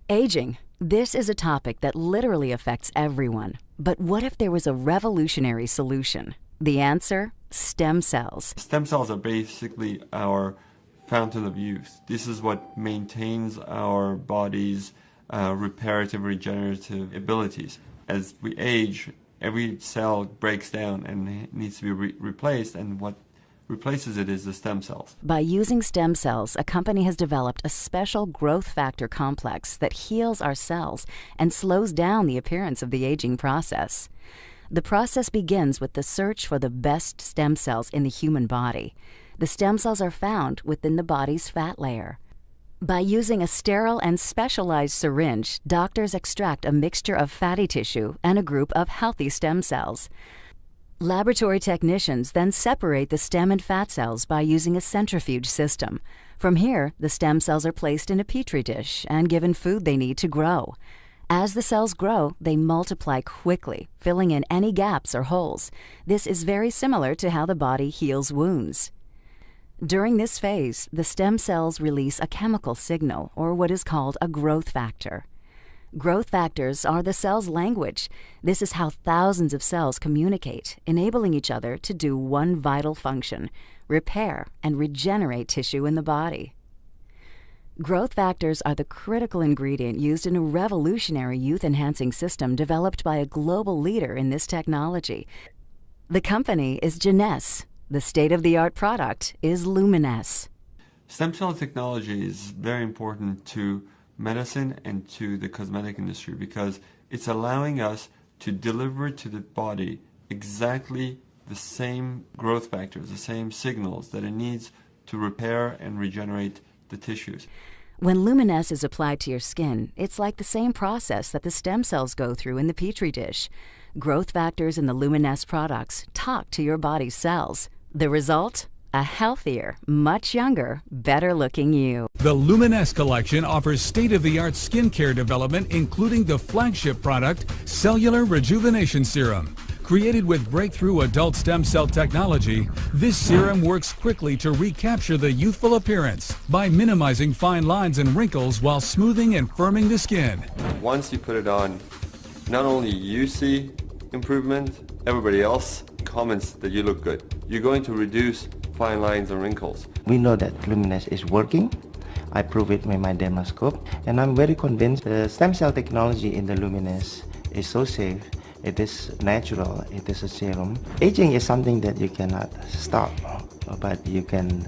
Aging. This is a topic that literally affects everyone. But what if there was a revolutionary solution? The answer? Stem cells. Stem cells are basically our fountain of youth. This is what maintains our body's reparative, regenerative abilities. As we age, every cell breaks down and needs to be replaced, and what replaces it is the stem cells. By using stem cells, a company has developed a special growth factor complex that heals our cells and slows down the appearance of the aging process. The process begins with the search for the best stem cells in the human body. The stem cells are found within the body's fat layer. By using a sterile and specialized syringe, doctors extract a mixture of fatty tissue and a group of healthy stem cells. Laboratory technicians then separate the stem and fat cells by using a centrifuge system. From here, the stem cells are placed in a petri dish and given food they need to grow. As the cells grow, they multiply quickly, filling in any gaps or holes. This is very similar to how the body heals wounds. During this phase, the stem cells release a chemical signal, or what is called a growth factor. Growth factors are the cell's language. This is how thousands of cells communicate, enabling each other to do one vital function: repair and regenerate tissue in the body. Growth factors are the critical ingredient used in a revolutionary youth-enhancing system developed by a global leader in this technology. The company is WeChat. The state-of-the-art product is LUMINESCE. Stem cell technology is very important to medicine and to the cosmetic industry because it's allowing us to deliver to the body exactly the same growth factors, the same signals that it needs to repair and regenerate the tissues. When LUMINESCE is applied to your skin, it's like the same process that the stem cells go through in the petri dish. Growth factors in the LUMINESCE products talk to your body's cells. The result? A healthier, much younger, better-looking you. The LUMINESCE collection offers state-of-the-art skincare development, including the flagship product, Cellular Rejuvenation Serum. Created with breakthrough adult stem cell technology, this serum works quickly to recapture the youthful appearance by minimizing fine lines and wrinkles while smoothing and firming the skin. Once you put it on, not only you see improvement, everybody else comments that you look good. You're going to reduce fine lines and wrinkles. We know that LUMINESCE is working. I prove it with my dermoscope, and I'm very convinced the stem cell technology in the LUMINESCE is so safe. It is natural. It is a serum. Aging is something that you cannot stop, but you can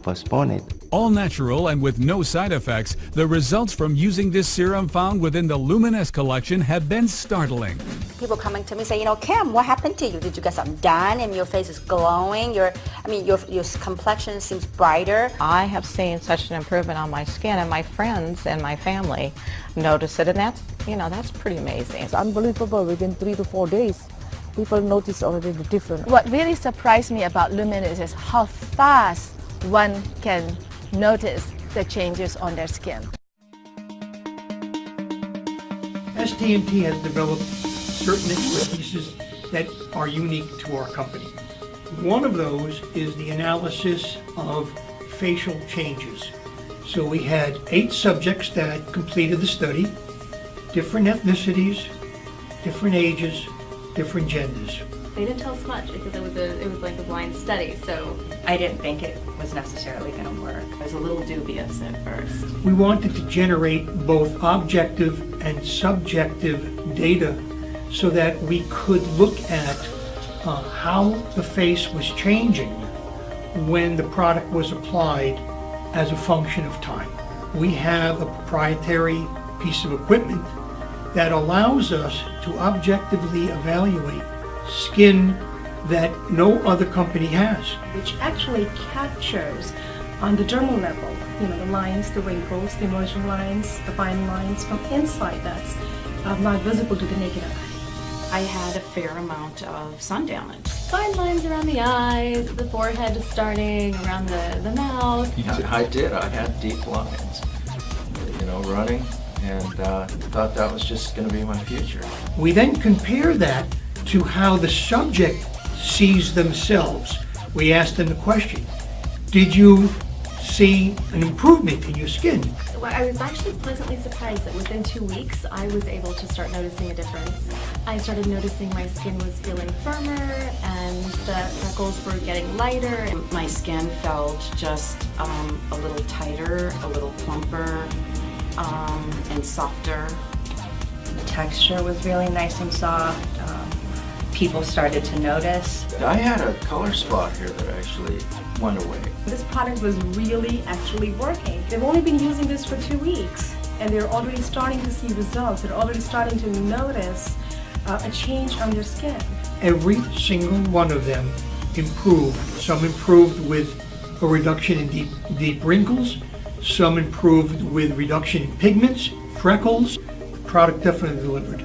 postpone it. All natural and with no side effects, the results from using this serum found within the LUMINESCE collection have been startling. People coming to me say, Kim, what happened to you? Did you get something done and your face is glowing? Your complexion seems brighter. I have seen such an improvement on my skin, and my friends and my family notice it, and that's pretty amazing. It's unbelievable. Within 3 to 4 days, people notice already the difference. What really surprised me about LUMINESCE is how fast one can notice the changes on their skin. ST&T has developed certain expertises that are unique to our company. One of those is the analysis of facial changes. So we had 8 subjects that completed the study, different ethnicities, different ages, different genders. They didn't tell us much because it was like a blind study, so I didn't think it was necessarily going to work. I was a little dubious at first. We wanted to generate both objective and subjective data so that we could look at how the face was changing when the product was applied as a function of time. We have a proprietary piece of equipment that allows us to objectively evaluate skin that no other company has. Which actually captures on the dermal level, the lines, the wrinkles, the emerging lines, the fine lines from inside that's not visible to the naked eye. I had a fair amount of sun damage. Fine lines around the eyes, the forehead starting, around the mouth. Yeah, I did. I had deep lines, running, and thought that was just going to be my future. We then compare that to how the subject sees themselves. We asked them the question, did you see an improvement in your skin. Well, I was actually pleasantly surprised that within 2 weeks, I was able to start noticing a difference. I started noticing my skin was feeling firmer and the freckles were getting lighter. My skin felt just a little tighter, a little plumper, and softer. The texture was really nice and soft. People started to notice. I had a color spot here that actually went away. This product was really actually working. They've only been using this for 2 weeks and they're already starting to see results. They're already starting to notice a change on their skin. Every single one of them improved. Some improved with a reduction in deep wrinkles. Some improved with reduction in pigments, freckles. The product definitely delivered.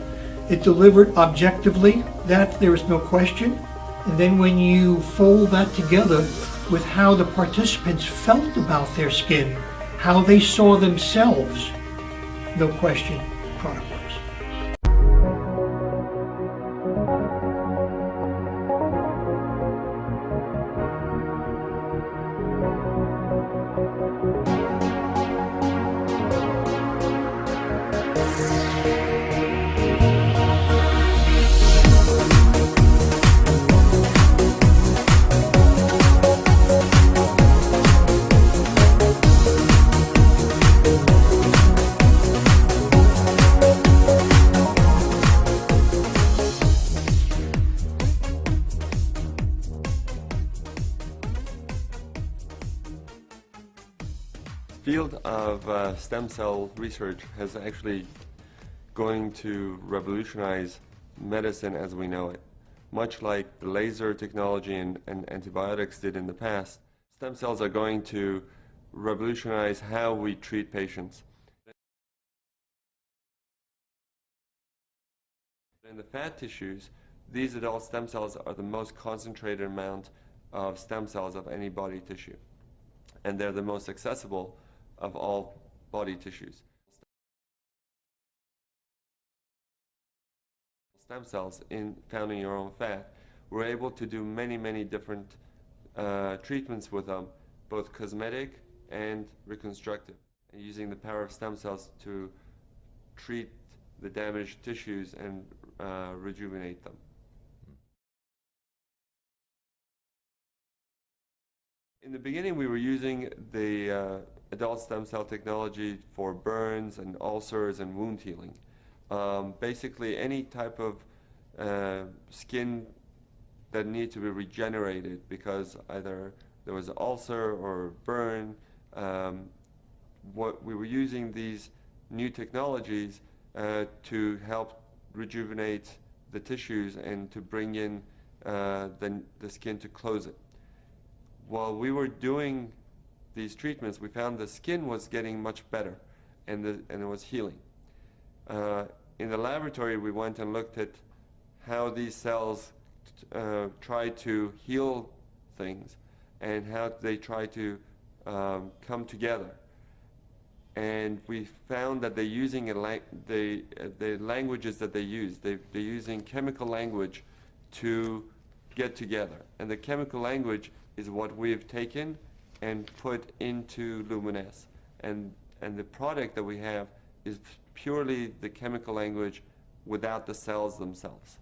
It delivered objectively, that there is no question. And then when you fold that together with how the participants felt about their skin, how they saw themselves, no question, product works. The field of stem cell research has actually going to revolutionize medicine as we know it. Much like the laser technology and antibiotics did in the past, stem cells are going to revolutionize how we treat patients. In the fat tissues, these adult stem cells are the most concentrated amount of stem cells of any body tissue, and they're the most accessible of all body tissues. Stem cells found in your own fat, we're able to do many different treatments with them, both cosmetic and reconstructive, and using the power of stem cells to treat the damaged tissues and rejuvenate them. In the beginning, we were using the adult stem cell technology for burns and ulcers and wound healing. Basically, any type of skin that needed to be regenerated because either there was an ulcer or burn. What we were using these new technologies to help rejuvenate the tissues and to bring in the skin to close it. While we were doing these treatments, we found the skin was getting much better and it was healing. In the laboratory, we went and looked at how these cells try to heal things and how they try to come together. And we found that they're using the languages that they use. They're using chemical language to get together. And the chemical language is what we've taken and put into LUMINESCE. And the product that we have is purely the chemical language without the cells themselves.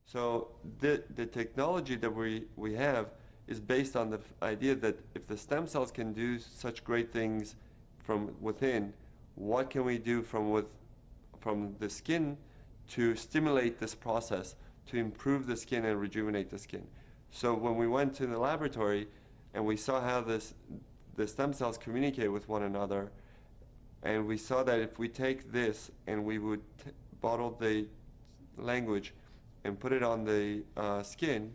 So the technology that we have is based on the idea that if the stem cells can do such great things from within, what can we do from the skin to stimulate this process, to improve the skin and rejuvenate the skin. So when we went to the laboratory and we saw how the stem cells communicate with one another, and we saw that if we take this and we would bottle the language and put it on the skin,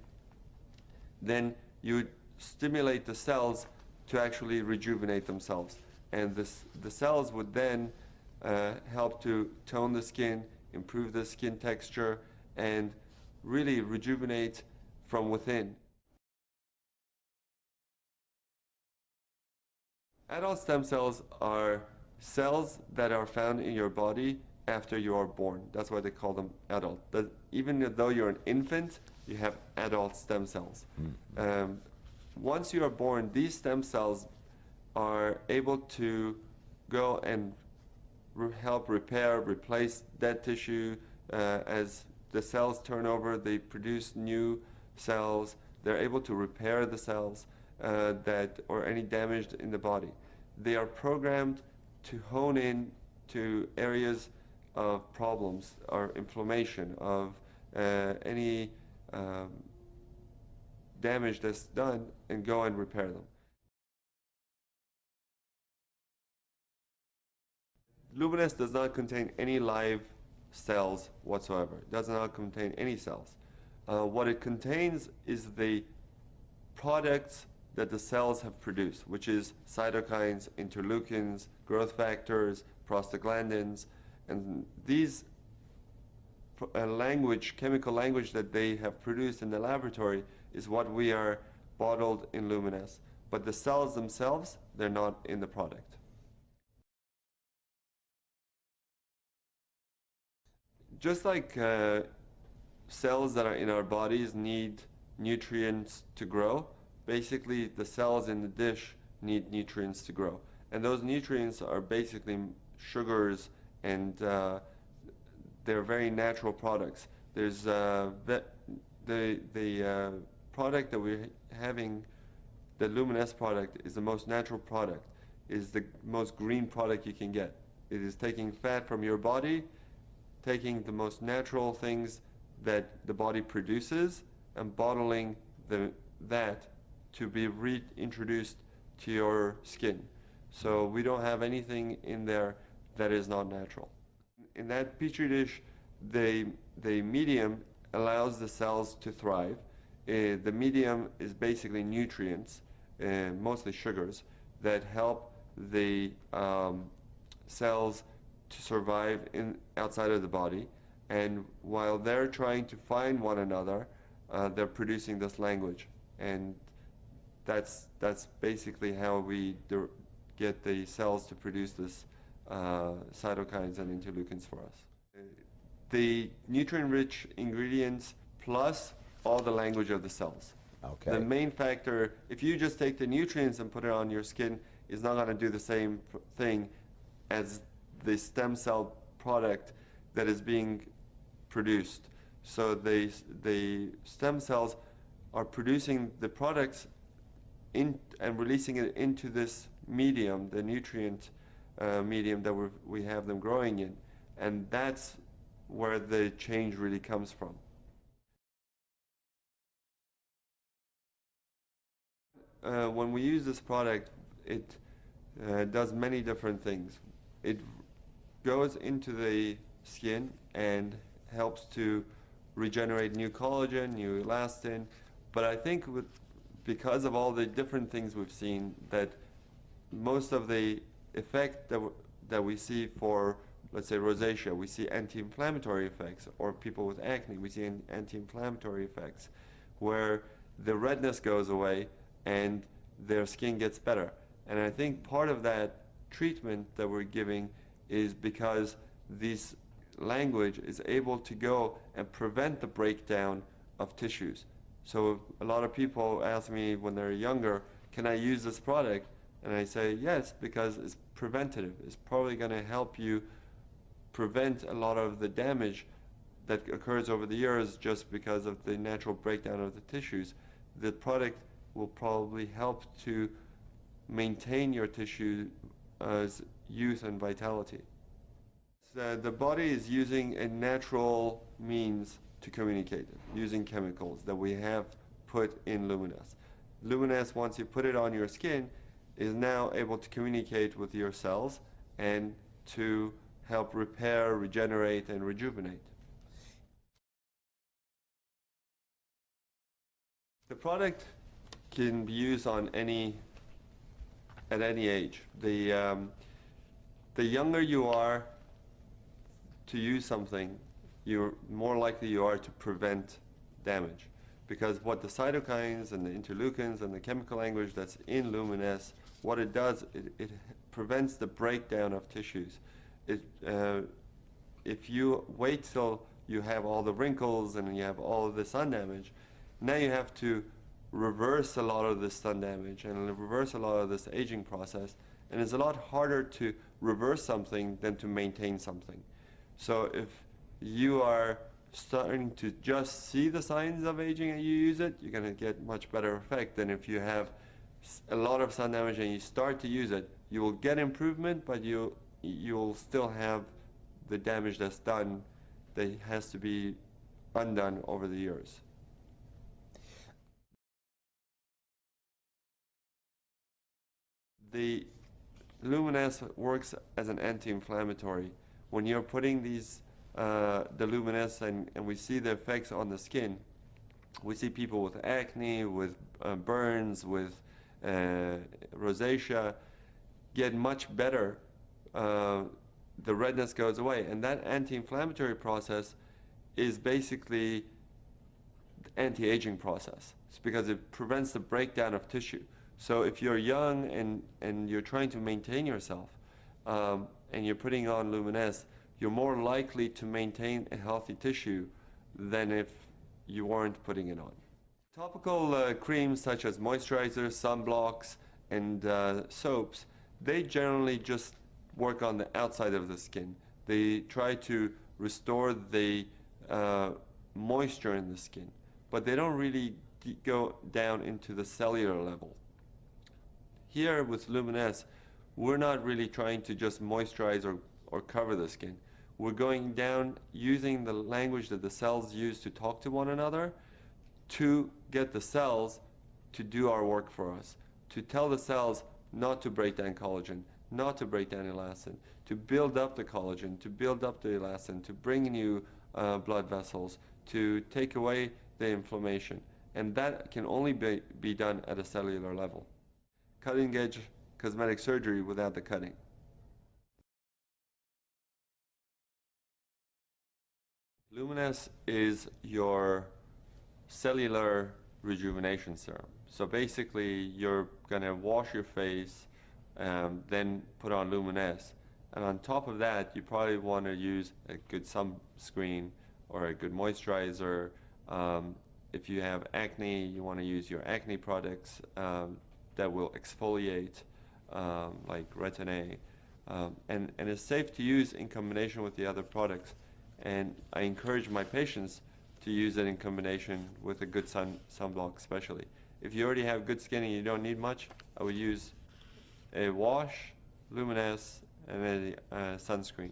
then you would stimulate the cells to actually rejuvenate themselves. And the cells would then help to tone the skin, improve the skin texture, and really rejuvenate from within. Adult stem cells are cells that are found in your body after you are born. That's why they call them adult. Even though you're an infant, you have adult stem cells. Once you are born, these stem cells are able to go and help repair, replace dead tissue. As the cells turn over, they produce new cells. They're able to repair the cells or any damage in the body. They are programmed to hone in to areas of problems or inflammation, of any damage that's done, and go and repair them. LUMINESCE does not contain any live cells whatsoever. It does not contain any cells. What it contains is the products that the cells have produced, which is cytokines, interleukins, growth factors, prostaglandins, and these chemical language that they have produced in the laboratory is what we are bottled in LUMINESCE. But the cells themselves, they're not in the product. Just like cells that are in our bodies need nutrients to grow, basically the cells in the dish need nutrients to grow. And those nutrients are basically sugars, and they're very natural products. There's the product that we're having, the LUMINESCE product, is the most natural product, is the most green product you can get. It is taking fat from your body, taking the most natural things that the body produces, and bottling that to be reintroduced to your skin. So we don't have anything in there that is not natural. In that petri dish, the medium allows the cells to thrive. The medium is basically nutrients, mostly sugars, that help the cells to survive outside of the body. And while they're trying to find one another, they're producing this language. And that's basically how we get the cells to produce this cytokines and interleukins for us. The nutrient-rich ingredients plus all the language of the cells. Okay. The main factor, if you just take the nutrients and put it on your skin, is not going to do the same thing as the stem cell product that is being produced. So the stem cells are producing the products and releasing it into this medium, the nutrient medium that we have them growing in, and that's where the change really comes from. When we use this product, it does many different things. It goes into the skin and helps to regenerate new collagen, new elastin, but I think because of all the different things we've seen, that most of the effect that we see for, let's say, rosacea, we see anti-inflammatory effects, or people with acne, we see anti-inflammatory effects, where the redness goes away and their skin gets better. And I think part of that treatment that we're giving is because this language is able to go and prevent the breakdown of tissues. So a lot of people ask me when they're younger, can I use this product? And I say yes, because it's preventative. It's probably going to help you prevent a lot of the damage that occurs over the years just because of the natural breakdown of the tissues. The product will probably help to maintain your tissue's youth and vitality. The body is using a natural means to communicate, using chemicals that we have put in LUMINESCE. LUMINESCE, once you put it on your skin, is now able to communicate with your cells and to help repair, regenerate, and rejuvenate. The product can be used on at any age. The younger you are to use something, you're more likely you are to prevent damage. Because what the cytokines and the interleukins and the chemical language that's in LUMINESCE, what it does, it prevents the breakdown of tissues. If you wait till you have all the wrinkles and you have all the sun damage, Now you have to reverse a lot of the sun damage and reverse a lot of this aging process, and it's a lot harder to reverse something than to maintain something. So if you are starting to just see the signs of aging and you use it, you're going to get much better effect than if you have a lot of sun damage and you start to use it. You will get improvement, but you'll still have the damage that's done that has to be undone over the years. The LUMINESCE works as an anti-inflammatory. When you're putting these, the LUMINESCE and we see the effects on the skin, we see people with acne, with burns, with rosacea get much better. The redness goes away, and that anti-inflammatory process is basically the anti-aging process. It's because it prevents the breakdown of tissue. So if you're young and you're trying to maintain yourself and you're putting on LUMINESCE, you're more likely to maintain a healthy tissue than if you weren't putting it on. Topical creams such as moisturizers, sunblocks, and soaps, they generally just work on the outside of the skin. They try to restore the moisture in the skin, but they don't really go down into the cellular level. Here with LUMINESCE, we're not really trying to just moisturize or cover the skin. We're going down using the language that the cells use to talk to one another to get the cells to do our work for us, to tell the cells not to break down collagen, not to break down elastin, to build up the collagen, to build up the elastin, to bring new blood vessels, to take away the inflammation. And that can only be done at a cellular level. Cutting-edge cosmetic surgery without the cutting. LUMINESCE is your cellular rejuvenation serum. So basically, you're going to wash your face, then put on LUMINESCE. And on top of that, you probably want to use a good sunscreen or a good moisturizer. If you have acne, you want to use your acne products that will exfoliate, like Retin-A. And it's safe to use in combination with the other products. And I encourage my patients to use it in combination with a good sunblock especially. If you already have good skin and you don't need much, I would use a wash, LUMINESCE, and a sunscreen.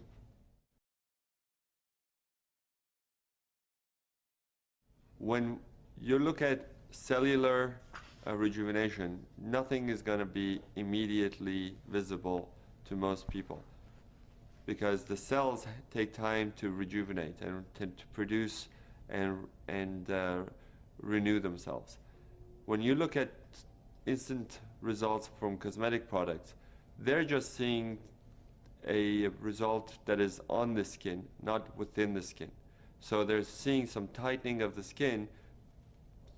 When you look at cellular rejuvenation, nothing is going to be immediately visible to most people because the cells take time to rejuvenate and to produce and renew themselves. When you look at instant results from cosmetic products, they're just seeing a result that is on the skin, not within the skin. So they're seeing some tightening of the skin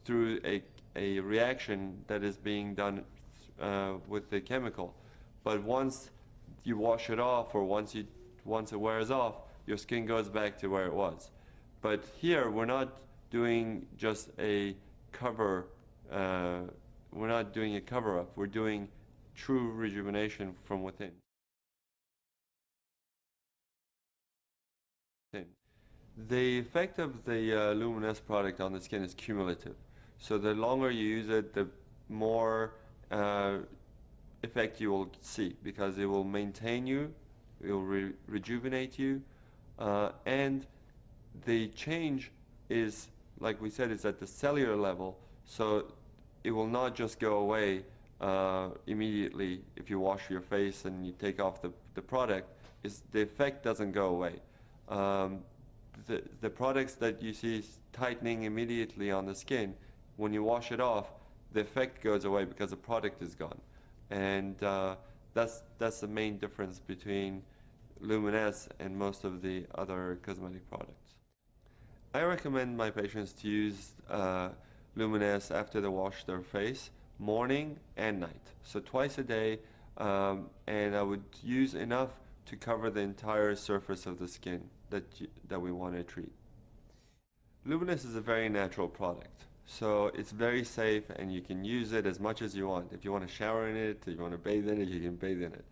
through a reaction that is being done with the chemical. But once you wash it off or once it wears off, your skin goes back to where it was. But here we're not doing just a cover, we're not doing a cover-up, we're doing true rejuvenation from within. The effect of the LUMINESCE product on the skin is cumulative. So the longer you use it, the more effect you will see because it will maintain you, it will rejuvenate you, and the change is, like we said, it's at the cellular level, so it will not just go away immediately if you wash your face and you take off the product. The effect doesn't go away. The products that you see tightening immediately on the skin, when you wash it off, the effect goes away because the product is gone. And that's the main difference between LUMINESCE and most of the other cosmetic products. I recommend my patients to use LUMINESCE after they wash their face, morning and night. So twice a day, and I would use enough to cover the entire surface of the skin that we want to treat. LUMINESCE is a very natural product. So it's very safe, and you can use it as much as you want. If you want to shower in it, if you want to bathe in it, you can bathe in it.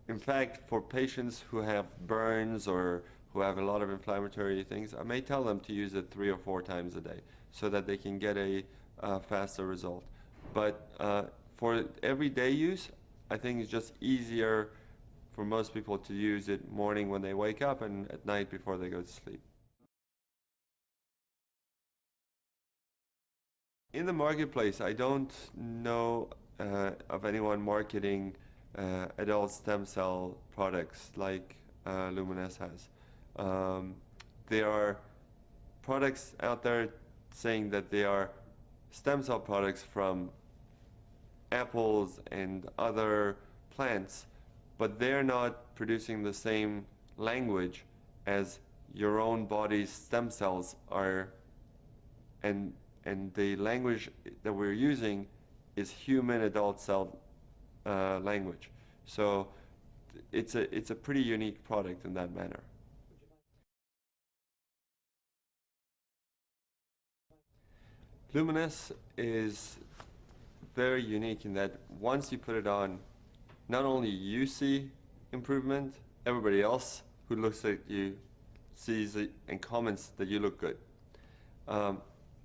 In fact, for patients who have burns or who have a lot of inflammatory things, I may tell them to use it 3 or 4 times a day so that they can get a faster result. But for everyday use, I think it's just easier for most people to use it morning when they wake up and at night before they go to sleep. In the marketplace, I don't know of anyone marketing adult stem cell products like LUMINESCE has. There are products out there saying that they are stem cell products from apples and other plants, but they're not producing the same language as your own body's stem cells are, and the language that we're using is human adult cell language. So it's a pretty unique product in that manner. LUMINESCE is very unique in that once you put it on, not only you see improvement, everybody else who looks at you sees it and comments that you look good.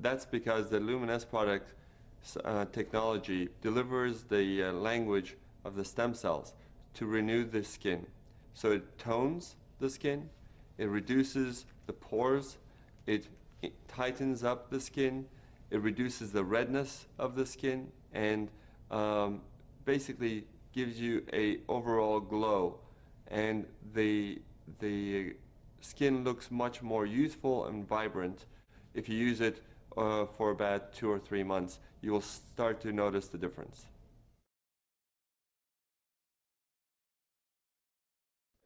That's because the LUMINESCE product technology delivers the language of the stem cells to renew the skin. So it tones the skin, it reduces the pores, it tightens up the skin, it reduces the redness of the skin, and basically gives you a overall glow, and the skin looks much more youthful and vibrant. If you use it for about 2 or 3 months, you will start to notice the difference.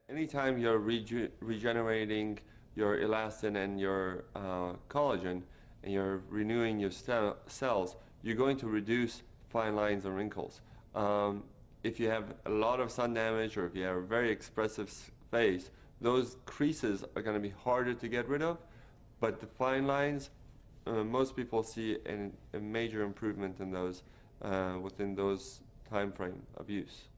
Anytime you're regenerating your elastin and your collagen, and you're renewing your cells, you're going to reduce fine lines and wrinkles. If you have a lot of sun damage, or if you have a very expressive face, those creases are going to be harder to get rid of, but the fine lines, most people see a major improvement in those within those time frame of use.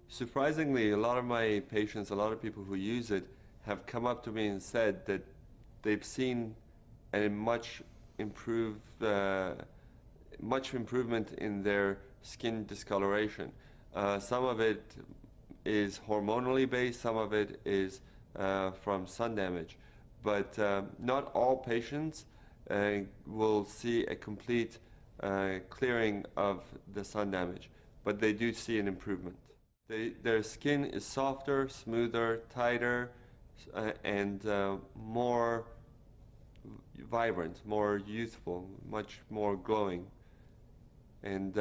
Surprisingly, a lot of my patients, a lot of people who use it, have come up to me and said that they've seen a much improvement in their skin discoloration. Some of it is hormonally based, some of it is from sun damage, but not all patients will see a complete clearing of the sun damage, but they do see an improvement. Their skin is softer, smoother, tighter, and more vibrant, more youthful, much more glowing. And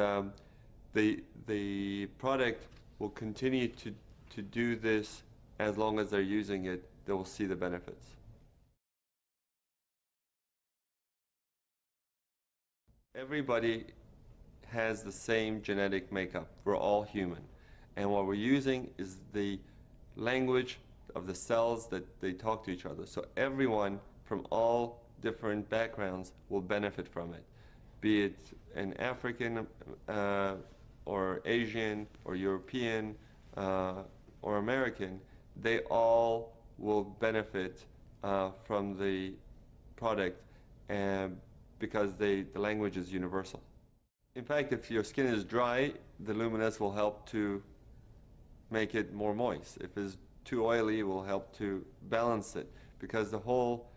the product will continue to do this as long as they're using it. They will see the benefits. Everybody has the same genetic makeup. We're all human. And what we're using is the language of the cells that they talk to each other. So everyone from all different backgrounds will benefit from it, be it an African or Asian or European or American. They all will benefit from the product, because the language is universal. In fact, if your skin is dry, the LUMINESCE will help to make it more moist. If it's too oily, it will help to balance it, because the whole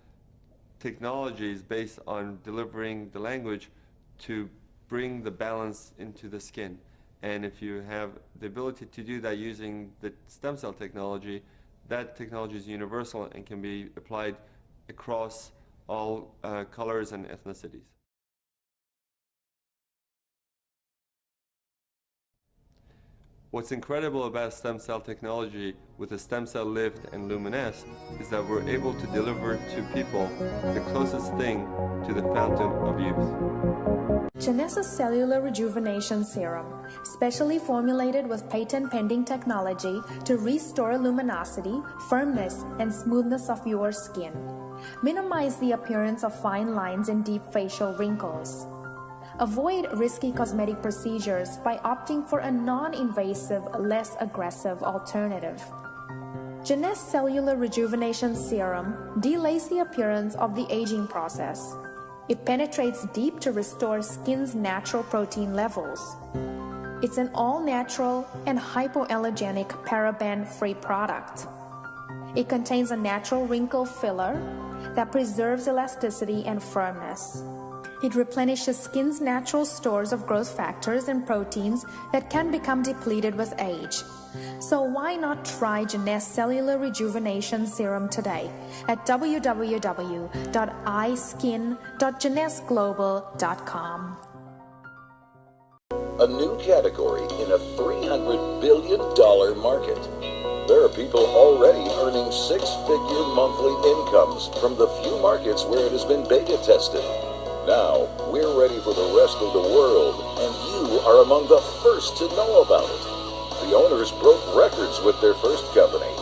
technology is based on delivering the language to bring the balance into the skin. And if you have the ability to do that using the stem cell technology, that technology is universal and can be applied across all colors and ethnicities. What's incredible about stem cell technology with the stem cell lift and LUMINESCE is that we're able to deliver to people the closest thing to the fountain of youth. Genesis Cellular Rejuvenation Serum, specially formulated with patent-pending technology to restore luminosity, firmness, and smoothness of your skin. Minimize the appearance of fine lines and deep facial wrinkles. Avoid risky cosmetic procedures by opting for a non-invasive, less aggressive alternative. Jeunesse Cellular Rejuvenation Serum delays the appearance of the aging process. It penetrates deep to restore skin's natural protein levels. It's an all-natural and hypoallergenic paraben-free product. It contains a natural wrinkle filler that preserves elasticity and firmness. It replenishes skin's natural stores of growth factors and proteins that can become depleted with age. So why not try Jeunesse Cellular Rejuvenation Serum today at www.iskin.jeunesseglobal.com. A new category in a $300 billion market. There are people already earning six-figure monthly incomes from the few markets where it has been beta tested. Now, we're ready for the rest of the world, and you are among the first to know about it. The owners broke records with their first company.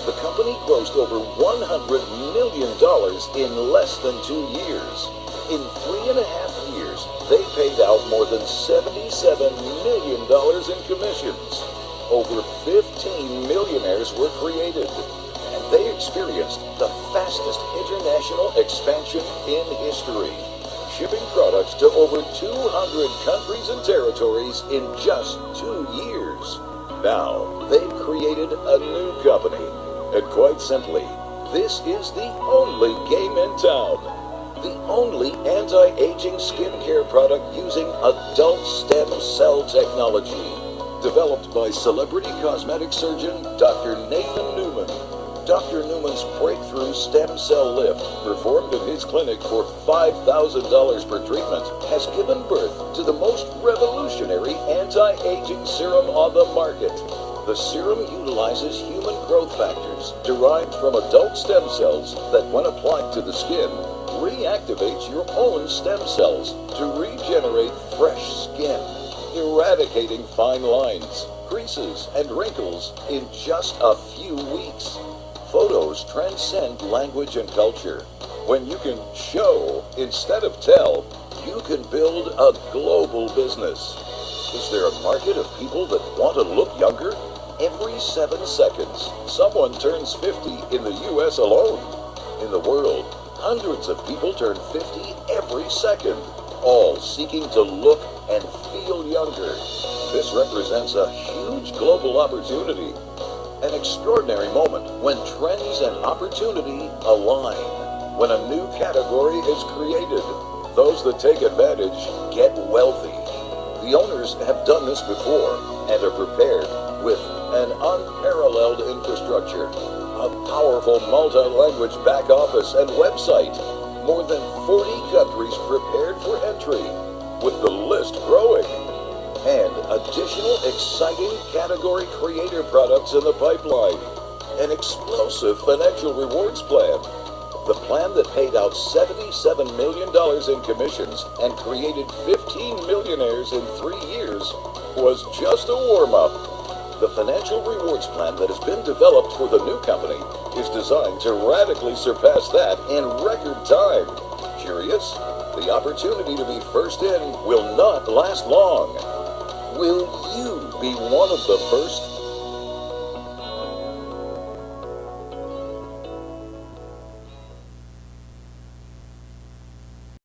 The company grossed over $100 million in less than 2 years. In 3.5 years, they paid out more than $77 million in commissions. Over 15 millionaires were created, and they experienced the fastest international expansion in history, shipping products to over 200 countries and territories in just 2 years. Now, they've created a new company, and quite simply, this is the only game in town. The only anti-aging skincare product using adult stem cell technology, developed by celebrity cosmetic surgeon Dr. Nathan Newman. Dr. Newman's breakthrough stem cell lift, performed in his clinic for $5,000 per treatment, has given birth to the most revolutionary anti-aging serum on the market. The serum utilizes human growth factors derived from adult stem cells that, when applied to the skin, reactivates your own stem cells to regenerate fresh skin, eradicating fine lines, creases, and wrinkles in just a few weeks. Photos transcend language and culture. When you can show instead of tell, you can build a global business. Is there a market of people that want to look younger? Every 7 seconds, someone turns 50 in the US alone. In the world, hundreds of people turn 50 every second, all seeking to look and feel younger. This represents a huge global opportunity. An extraordinary moment when trends and opportunity align. When a new category is created, those that take advantage get wealthy. The owners have done this before and are prepared with an unparalleled infrastructure, a powerful multi-language back office and website, more than 40 countries prepared for entry, with the list growing, and additional exciting category creator products in the pipeline. An explosive financial rewards plan. The plan that paid out $77 million in commissions and created 15 millionaires in 3 years was just a warm-up. The financial rewards plan that has been developed for the new company is designed to radically surpass that in record time. Curious? The opportunity to be first in will not last long. Will you be one of the first?